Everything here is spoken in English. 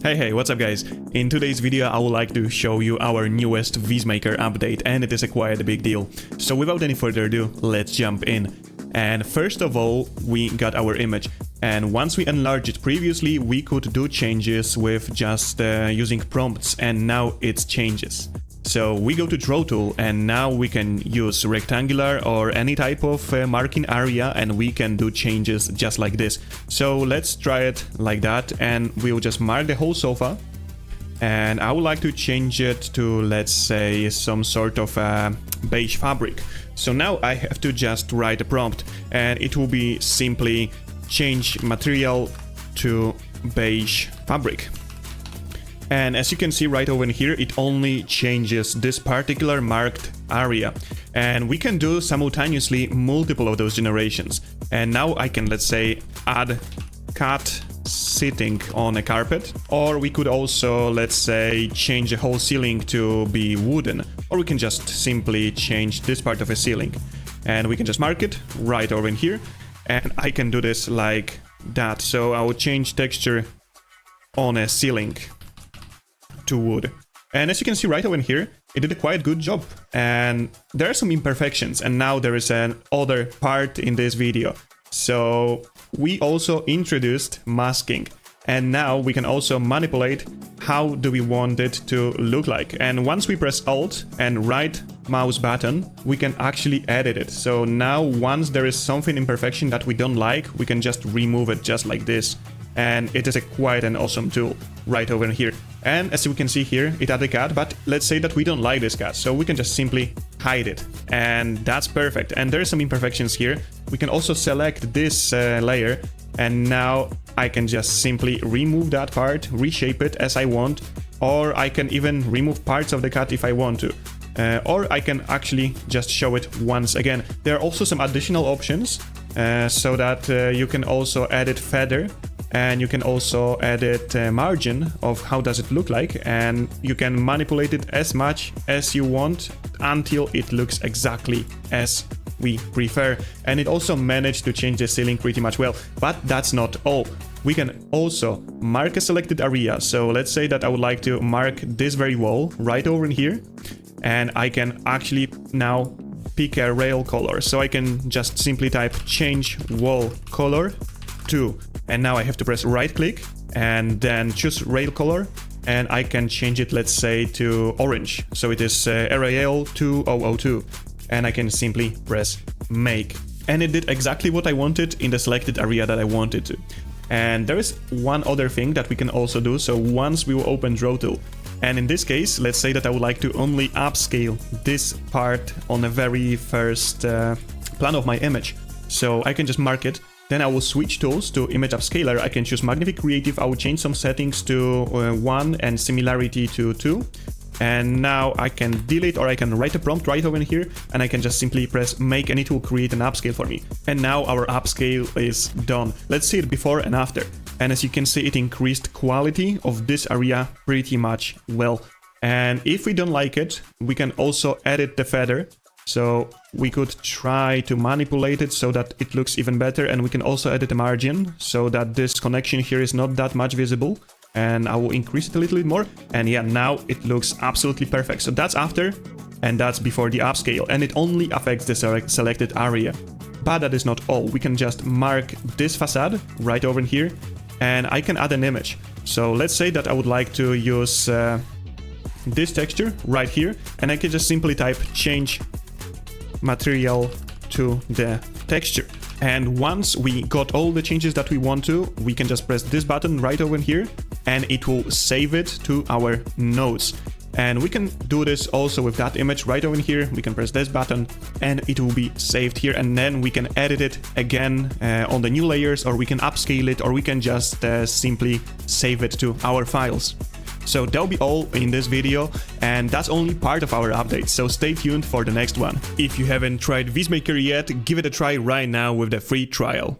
Hey, what's up guys? In today's video I would like to show you our newest Vizmaker update, and it is quite a big deal. So without any further ado, let's jump in. And first of all, we got our image, and once we enlarged it previously we could do changes with just using prompts, and now it changes. So we go to draw tool, and now we can use rectangular or any type of marking area, and we can do changes just like this. So let's try it like that, and we'll just mark the whole sofa. And I would like to change it to, let's say, some sort of beige fabric. So now I have to just write a prompt, and it will be simply change material to beige fabric. And as you can see right over here, it only changes this particular marked area. And we can do simultaneously multiple of those generations. And now I can, let's say, add cat sitting on a carpet. Or we could also, let's say, change the whole ceiling to be wooden. Or we can just simply change this part of a ceiling. And we can just mark it right over in here. And I can do this like that. So I will change texture on a ceiling to wood. And as you can see right over here, it did a quite good job. And there are some imperfections, and now there is an other part in this video. So we also introduced masking, and now we can also manipulate how do we want it to look like. And once we press Alt and right mouse button, we can actually edit it. So now once there is something imperfection that we don't like, we can just remove it just like this. And it is quite an awesome tool right over here. And as you can see here, it had a cat, but let's say that we don't like this cat, so we can just simply hide it, and that's perfect. And there are some imperfections here. We can also select this layer, and now I can just simply remove that part, reshape it as I want, or I can even remove parts of the cat if I want to. Or I can actually just show it once again. There are also some additional options, so that you can also edit feather. And you can also edit margin of how does it look like, and you can manipulate it as much as you want until it looks exactly as we prefer. And it also managed to change the ceiling pretty much well. But that's not all. We can also mark a selected area. So let's say that I would like to mark this very wall right over in here, and I can actually now pick a RAL color. So I can just simply type change wall color to, and now I have to press right click and then choose RAL color, and I can change it, let's say, to orange. So it is RAL 2002, and I can simply press make. And it did exactly what I wanted in the selected area that I wanted to. And there is one other thing that we can also do. So once we will open draw tool, and in this case, let's say that I would like to only upscale this part on the very first plan of my image. So I can just mark it. Then I will switch tools to image upscaler. I can choose magnific creative. I will change some settings to 1 and similarity to 2. And now I can delete, or I can write a prompt right over here, and I can just simply press make, and it will create an upscale for me. And now our upscale is done. Let's see it before and after. And as you can see, it increased quality of this area pretty much well. And if we don't like it, we can also edit the feather. So we could try to manipulate it so that it looks even better, and we can also edit the margin so that this connection here is not that much visible. And I will increase it a little bit more, and yeah, now it looks absolutely perfect. So that's after, and that's before the upscale, and it only affects the selected area. But that is not all. We can just mark this facade right over here, and I can add an image. So let's say that I would like to use this texture right here, and I can just simply type change material to the texture. And once we got all the changes that we want to, we can just press this button right over here, and it will save it to our notes. And we can do this also with that image right over here. We can press this button and it will be saved here, and then we can edit it again on the new layers, or we can upscale it, or we can just simply save it to our files. So that'll be all in this video, and that's only part of our update, so stay tuned for the next one. If you haven't tried Vizmaker yet, give it a try right now with the free trial.